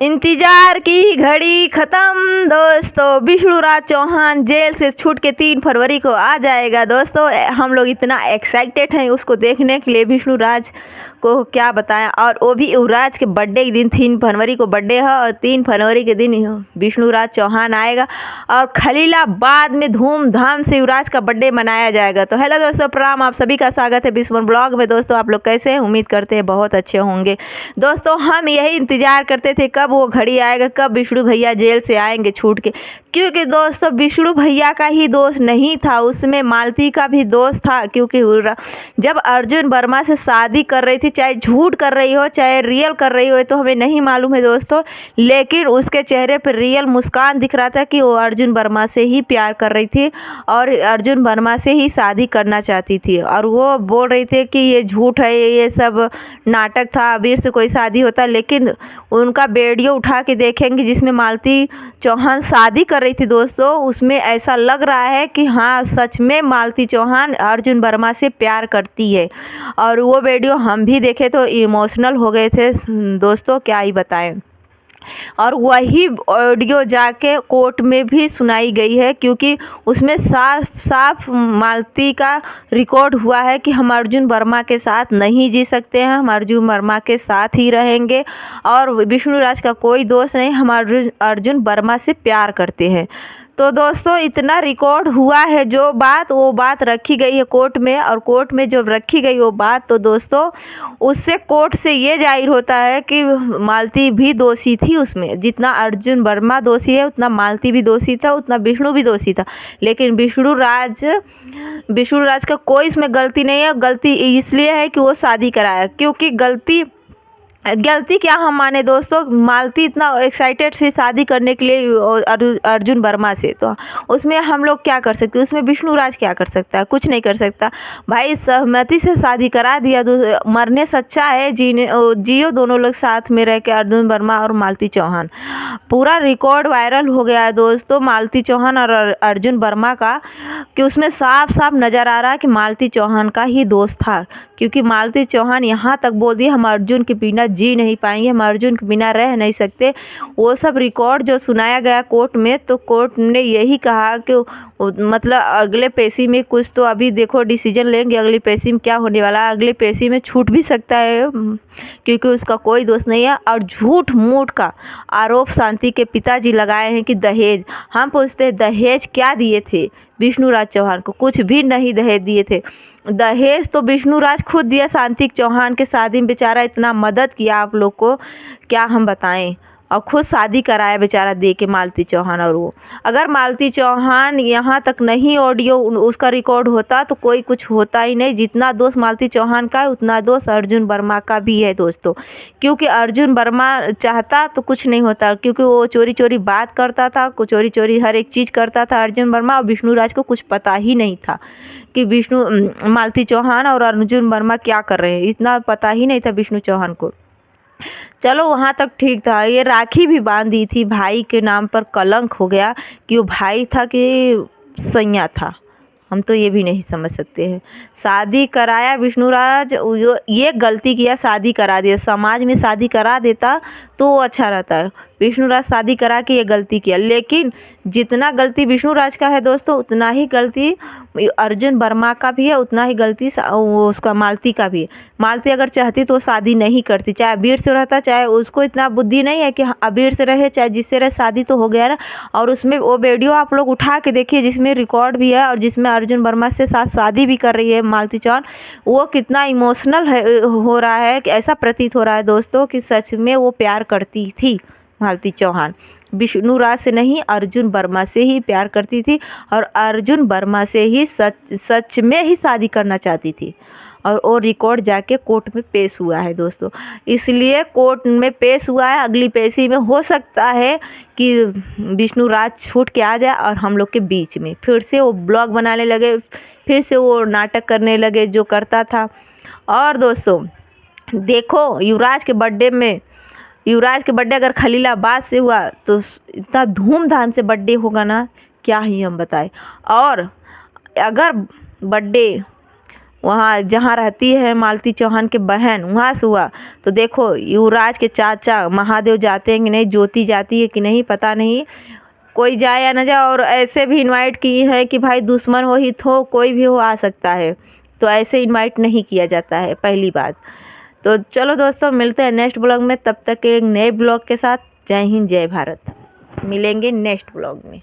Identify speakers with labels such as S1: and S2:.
S1: इंतजार की घड़ी खत्म दोस्तों, विष्णुराज चौहान जेल से छूट के 3 फरवरी को आ जाएगा दोस्तों। हम लोग इतना एक्साइटेड हैं उसको देखने के लिए, विष्णुराज को क्या बताएं। और वो भी युवराज के बर्थडे के दिन 3 फरवरी को बर्थडे है और 3 फरवरी के दिन विष्णुराज चौहान आएगा और खलीलाबाद में धूमधाम से युवराज का बर्थडे मनाया जाएगा। तो हेलो दोस्तों, प्रणाम, आप सभी का स्वागत है बिस्मन ब्लॉग में। दोस्तों आप लोग कैसे हैं? उम्मीद करते हैं बहुत अच्छे होंगे। दोस्तों हम यही इंतजार करते थे कब वो घड़ी आएगा, कब विष्णु भैया जेल से आएंगे छूट के, क्योंकि दोस्तों विष्णु भैया का ही दोष नहीं था, उसमें मालती का भी दोष था। क्योंकि जब अर्जुन वर्मा से शादी कर रही थी, चाहे झूठ कर रही हो चाहे रियल कर रही हो तो हमें नहीं मालूम है दोस्तों, लेकिन उसके चेहरे पर रियल मुस्कान दिख रहा था कि वो अर्जुन वर्मा से ही प्यार कर रही थी और अर्जुन वर्मा से ही शादी करना चाहती थी। और वो बोल रही थी कि ये झूठ है, ये सब नाटक था, अबीर से कोई शादी होता। लेकिन उनका वीडियो उठा के देखेंगे जिसमें मालती चौहान शादी कर रही थी दोस्तों, उसमें ऐसा लग रहा है कि हाँ सच में मालती चौहान अर्जुन वर्मा से प्यार करती है। और वो वीडियो हम भी देखे तो इमोशनल हो गए थे दोस्तों, क्या ही बताएं। और वही ऑडियो जाके कोर्ट में भी सुनाई गई है, क्योंकि उसमें साफ साफ मालती का रिकॉर्ड हुआ है कि हम अर्जुन वर्मा के साथ नहीं जी सकते हैं, हम अर्जुन वर्मा के साथ ही रहेंगे और विष्णुराज का कोई दोष नहीं, हम अर्जुन वर्मा से प्यार करते हैं। तो दोस्तों इतना रिकॉर्ड हुआ है, जो बात वो बात रखी गई है कोर्ट में, और कोर्ट में जब रखी गई वो बात तो दोस्तों उससे कोर्ट से ये जाहिर होता है कि मालती भी दोषी थी उसमें। जितना अर्जुन वर्मा दोषी है उतना मालती भी दोषी था, उतना विष्णु भी दोषी था। लेकिन विष्णुराज का कोई इसमें गलती नहीं है। गलती इसलिए है कि वो शादी कराया, क्योंकि गलती क्या हम माने दोस्तों, मालती इतना एक्साइटेड थी शादी करने के लिए अर्जुन वर्मा से, तो उसमें हम लोग क्या कर सकते हैं, उसमें विष्णुराज क्या कर सकता है? कुछ नहीं कर सकता भाई, सहमति से शादी करा दिया। मरने से अच्छा है जियो दोनों लोग साथ में रह के, अर्जुन वर्मा और मालती चौहान। पूरा रिकॉर्ड वायरल हो गया है दोस्तों मालती चौहान और अर्जुन वर्मा का, कि उसमें साफ साफ नज़र आ रहा है कि मालती चौहान का ही दोस्त था। क्योंकि मालती चौहान यहाँ तक बोल दी हम अर्जुन के बिना जी नहीं पाएंगे, हम अर्जुन के बिना रह नहीं सकते। वो सब रिकॉर्ड जो सुनाया गया कोर्ट में, तो कोर्ट ने यही कहा कि मतलब अगले पेशी में कुछ तो अभी देखो डिसीजन लेंगे, अगली पेशी में क्या होने वाला है। अगली पेशी में छूट भी सकता है क्योंकि उसका कोई दोष नहीं है। और झूठ मूठ का आरोप शांति के पिताजी लगाए हैं कि दहेज, हम पूछते हैं दहेज क्या दिए थे विष्णुराज चौहान को? कुछ भी नहीं दहेज दिए थे। दहेज तो विष्णुराज खुद दिया शांति चौहान के शादी में, बेचारा इतना मदद किया आप लोग को क्या हम बताएं, और खुद शादी कराया बेचारा दे के मालती चौहान। और वो अगर मालती चौहान यहाँ तक नहीं ऑडियो उसका रिकॉर्ड होता तो कोई कुछ होता ही नहीं। जितना दोष मालती चौहान का है उतना दोष अर्जुन वर्मा का भी है दोस्तों, क्योंकि अर्जुन वर्मा चाहता तो कुछ नहीं होता, क्योंकि वो चोरी चोरी बात करता था, चोरी चोरी हर एक चीज़ करता था अर्जुन वर्मा, और विष्णुराज को कुछ पता ही नहीं था कि मालती चौहान और अर्जुन वर्मा क्या कर रहे हैं, इतना पता ही नहीं था विष्णु चौहान को। चलो वहाँ तक ठीक था। ये राखी भी बांध दी थी, भाई के नाम पर कलंक हो गया कि वो भाई था कि सैया था, हम तो ये भी नहीं समझ सकते हैं। शादी कराया विष्णुराज, ये गलती किया, शादी करा दिया। समाज में शादी करा देता तो वो अच्छा रहता है, विष्णुराज शादी करा के ये गलती किया। लेकिन जितना गलती विष्णुराज का है दोस्तों, उतना ही गलती अर्जुन वर्मा का भी है, उतना ही गलती उसका मालती का भी है। मालती अगर चाहती तो शादी नहीं करती, चाहे अबीर से रहता, चाहे उसको इतना बुद्धि नहीं है कि अबीर से रहे चाहे जिससे रहे, शादी तो हो गया ना। और उसमें वो वीडियो आप लोग उठा के देखिए जिसमें रिकॉर्ड भी है और जिसमें अर्जुन वर्मा से साथ शादी भी कर रही है मालती चौहान। वो कितना इमोशनल हो रहा है कि ऐसा प्रतीत हो रहा है दोस्तों कि सच में वो प्यार करती थी मालती चौहान, विष्णुराज से नहीं अर्जुन वर्मा से ही प्यार करती थी, और अर्जुन वर्मा से ही सच में ही शादी करना चाहती थी। और वो रिकॉर्ड जाके कोर्ट में पेश हुआ है दोस्तों, इसलिए कोर्ट में पेश हुआ है। अगली पेशी में हो सकता है कि विष्णुराज छूट के आ जाए और हम लोग के बीच में फिर से वो ब्लॉग बनाने लगे, फिर से वो नाटक करने लगे जो करता था। और दोस्तों देखो युवराज के बर्थडे अगर खलीलाबाद से हुआ तो इतना धूमधाम से बर्थडे होगा ना, क्या ही हम बताएं। और अगर बर्थडे वहाँ जहाँ रहती है मालती चौहान के बहन, वहाँ से हुआ। तो देखो युवराज के चाचा महादेव जाते हैं कि नहीं, ज्योति जाती है कि नहीं, पता नहीं, कोई जाए या ना जाए। और ऐसे भी इनवाइट किए हैं कि भाई दुश्मन हो हित हो कोई भी हो आ सकता है, तो ऐसे इनवाइट नहीं किया जाता है, पहली बात। तो चलो दोस्तों, मिलते हैं नेक्स्ट ब्लॉग में, तब तक एक नए ब्लॉग के साथ। जय हिंद, जय भारत। मिलेंगे नेक्स्ट ब्लॉग में।